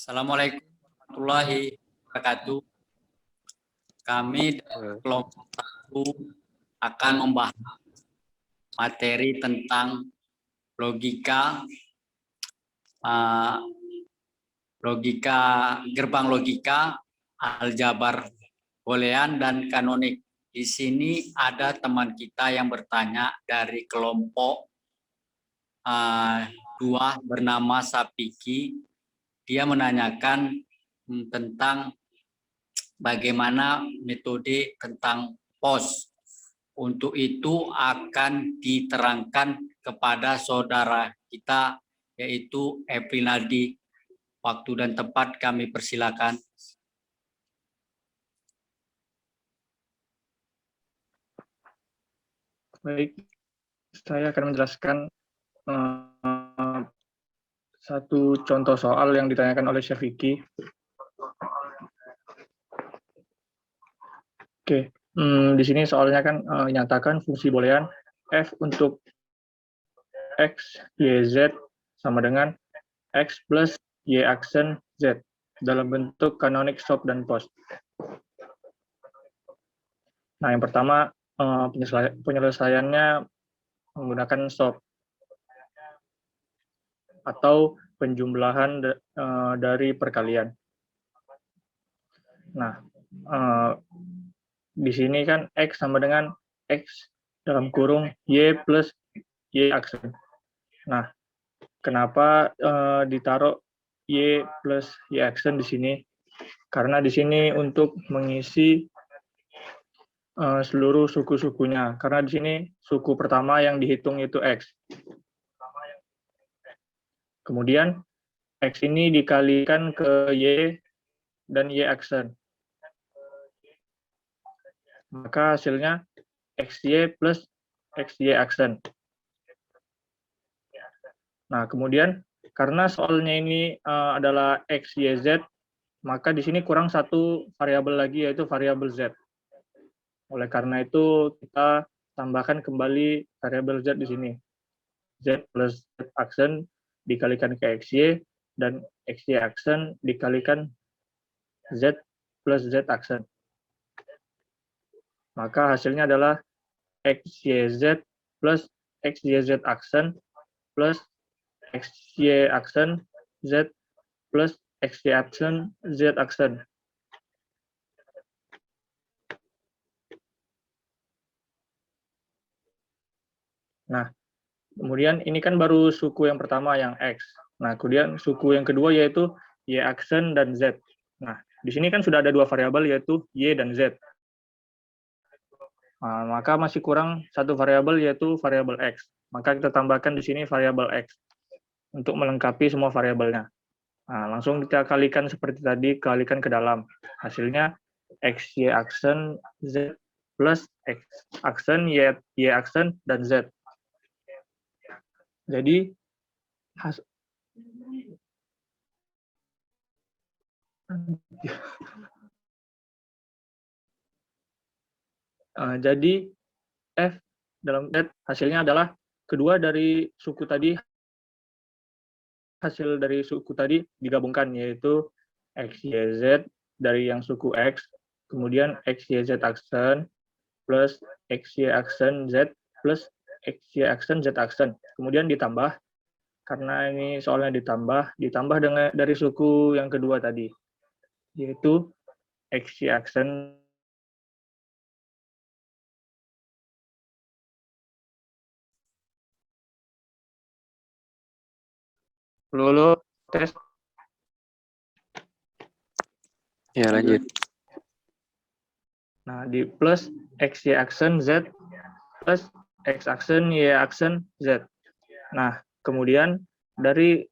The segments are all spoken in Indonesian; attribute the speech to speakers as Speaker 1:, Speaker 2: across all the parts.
Speaker 1: Assalamualaikum warahmatullahi wabarakatuh. Kami dari kelompok 1 akan membahas materi tentang gerbang logika, aljabar boolean dan kanonik. Di sini ada teman kita yang bertanya dari kelompok 2 bernama Sapiki. Dia menanyakan tentang bagaimana metode tentang POS. Untuk itu akan diterangkan kepada saudara kita, yaitu Eprinaldi. Waktu dan tempat kami persilakan.
Speaker 2: Baik, saya akan menjelaskan satu contoh soal yang ditanyakan oleh Syafiki. Oke, di sini soalnya kan nyatakan fungsi boolean f untuk x, y, z sama dengan x plus y aksen z dalam bentuk kanonik, stop, dan post. Nah, yang pertama penyelesaiannya menggunakan stop atau penjumlahan dari perkalian. Nah, di sini kan x sama dengan x dalam kurung y plus y aksen. Nah, kenapa ditaruh y plus y aksen di sini? Karena di sini untuk mengisi seluruh suku-sukunya. Karena di sini suku pertama yang dihitung itu x. Kemudian x ini dikalikan ke y dan y aksen. Maka hasilnya xy plus xy aksen. Nah, kemudian karena soalnya ini adalah x, y, z, maka di sini kurang satu variabel lagi, yaitu variabel z. Oleh karena itu kita tambahkan kembali variabel z di sini. Z plus z aksen dikalikan ke xy dan xy aksen dikalikan z plus z aksen. Maka hasilnya adalah xyz plus xyz aksen plus xy aksen z plus xy aksen z aksen. Nah, kemudian ini kan baru suku yang pertama yang x. Nah, kemudian suku yang kedua yaitu y aksen dan z. Nah, di sini kan sudah ada dua variabel yaitu y dan z. Nah, maka masih kurang satu variabel yaitu variabel x. Maka kita tambahkan di sini variabel x untuk melengkapi semua variabelnya. Nah, langsung kita kalikan seperti tadi, kalikan ke dalam. Hasilnya xy aksen z plus x aksen y aksen dan z. Jadi jadi f dalam z hasilnya adalah kedua dari suku tadi, hasil dari suku tadi digabungkan, yaitu xyz dari yang suku x, kemudian xyz aksen plus xy aksen z plus xy aksen z aksen, kemudian ditambah, karena ini soalnya ditambah dengan dari suku yang kedua tadi, yaitu xy aksen lulu tes.
Speaker 3: Ya, lanjut.
Speaker 2: Nah, di plus xy aksen z plus x aksen y aksen z. Nah, kemudian dari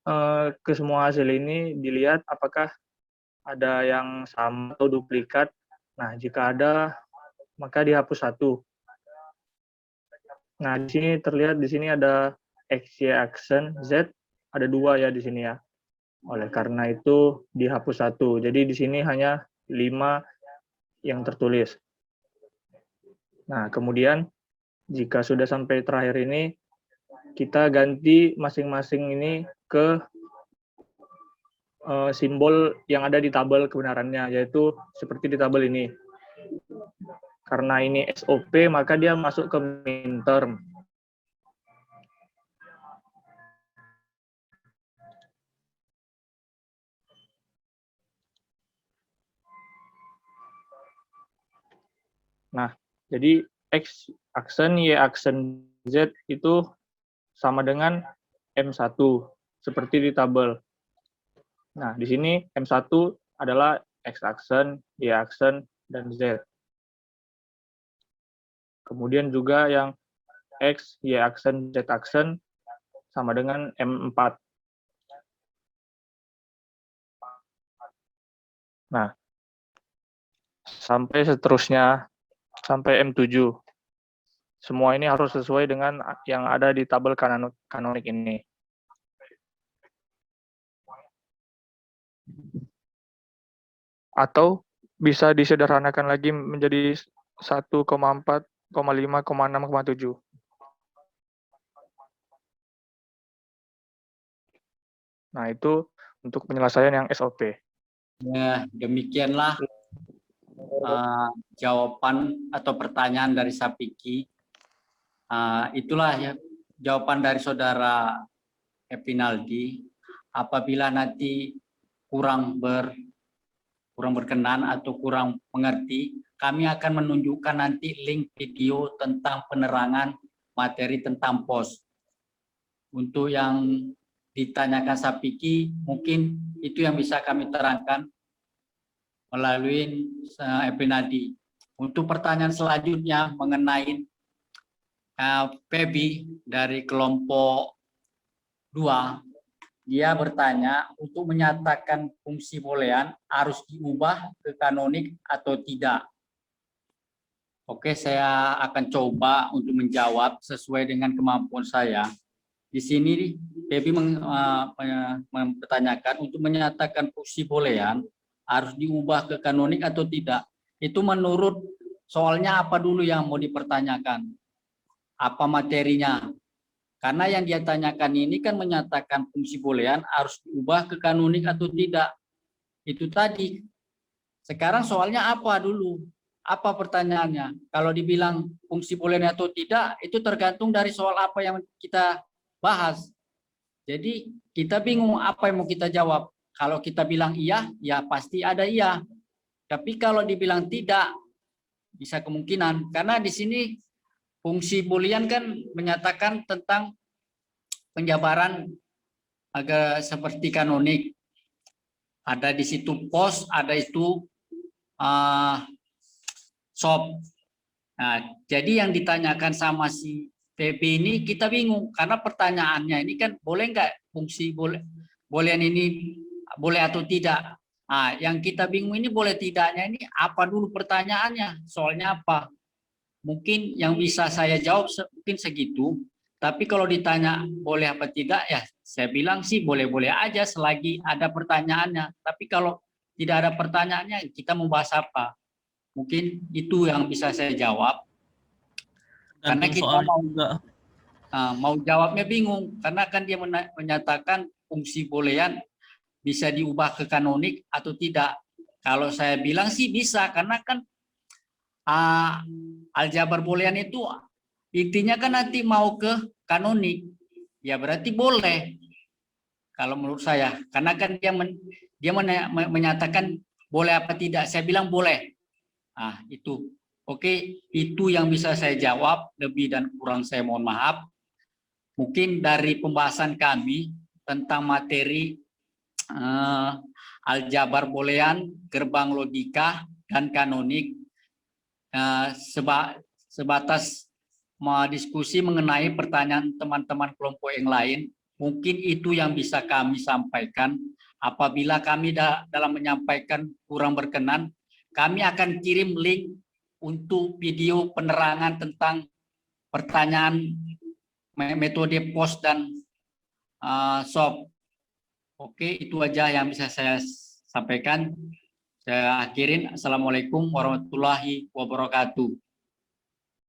Speaker 2: kesemua hasil ini dilihat apakah ada yang sama atau duplikat. Nah, jika ada maka dihapus satu. Nah, di sini terlihat di sini ada xy aksen z, ada dua ya di sini ya. Oleh karena itu dihapus satu. Jadi di sini hanya 5 yang tertulis. Nah, kemudian jika sudah sampai terakhir ini, kita ganti masing-masing ini ke simbol yang ada di tabel kebenarannya, yaitu seperti di tabel ini. Karena ini SOP, maka dia masuk ke midterm. Nah, jadi X aksen, Y aksen, Z itu sama dengan M1, seperti di tabel. Nah, di sini M1 adalah X aksen, Y aksen, dan Z. Kemudian juga yang X, Y aksen, Z aksen sama dengan M4. Nah, sampai seterusnya, sampai M7. Semua ini harus sesuai dengan yang ada di tabel kanonik ini. Atau bisa disederhanakan lagi menjadi 1,4, 5,6, 7. Nah, itu untuk penyelesaian yang SOP.
Speaker 1: Ya, demikianlah jawaban atau pertanyaan dari Sapiki. Itulah ya, jawaban dari saudara Epinaldi. Apabila nanti kurang berkenan atau kurang mengerti, kami akan menunjukkan nanti link video tentang penerangan materi tentang POS. Untuk yang ditanyakan Sapiki, mungkin itu yang bisa kami terangkan melalui Epinaldi. Untuk pertanyaan selanjutnya mengenai Pebi dari kelompok 2, dia bertanya untuk menyatakan fungsi boolean harus diubah ke kanonik atau tidak. Oke, saya akan coba untuk menjawab sesuai dengan kemampuan saya. Di sini Pebi mempertanyakan untuk menyatakan fungsi boolean harus diubah ke kanonik atau tidak. Itu menurut soalnya apa dulu yang mau dipertanyakan? Apa materinya? Karena yang dia tanyakan ini kan menyatakan fungsi boolean harus diubah ke kanonik atau tidak. Itu tadi. Sekarang soalnya apa dulu? Apa pertanyaannya? Kalau dibilang fungsi boolean atau tidak, itu tergantung dari soal apa yang kita bahas. Jadi kita bingung apa yang mau kita jawab. Kalau kita bilang iya, ya pasti ada iya. Tapi kalau dibilang tidak, bisa kemungkinan. Karena di sini fungsi boolean kan menyatakan tentang penjabaran agak seperti kanonik. Ada di situ POS, ada itu SOP. Nah, jadi yang ditanyakan sama si PP ini kita bingung karena pertanyaannya ini kan boleh nggak fungsi boolean ini boleh atau tidak. Nah, yang kita bingung ini boleh tidaknya ini apa dulu pertanyaannya? Soalnya apa? Mungkin yang bisa saya jawab mungkin segitu. Tapi kalau ditanya boleh apa tidak, ya saya bilang sih boleh-boleh aja selagi ada pertanyaannya. Tapi kalau tidak ada pertanyaannya, kita mau bahas apa? Mungkin itu yang bisa saya jawab. Karena kita mau jawabnya bingung. Karena kan dia menyatakan fungsi boolean bisa diubah ke kanonik atau tidak. Kalau saya bilang sih bisa, karena kan aljabar boolean itu intinya kan nanti mau ke kanonik, ya berarti boleh kalau menurut saya, karena kan dia menyatakan boleh apa tidak, saya bilang boleh. Nah itu oke, itu yang bisa saya jawab, lebih dan kurang saya mohon maaf. Mungkin dari pembahasan kami tentang materi aljabar boolean, gerbang logika dan kanonik, sebatas diskusi mengenai pertanyaan teman-teman kelompok yang lain, mungkin itu yang bisa kami sampaikan. Apabila kami dalam menyampaikan kurang berkenan, kami akan kirim link untuk video penerangan tentang pertanyaan metode POS dan SOP. Oke, itu aja yang bisa saya sampaikan. Saya akhirin. Assalamualaikum warahmatullahi wabarakatuh.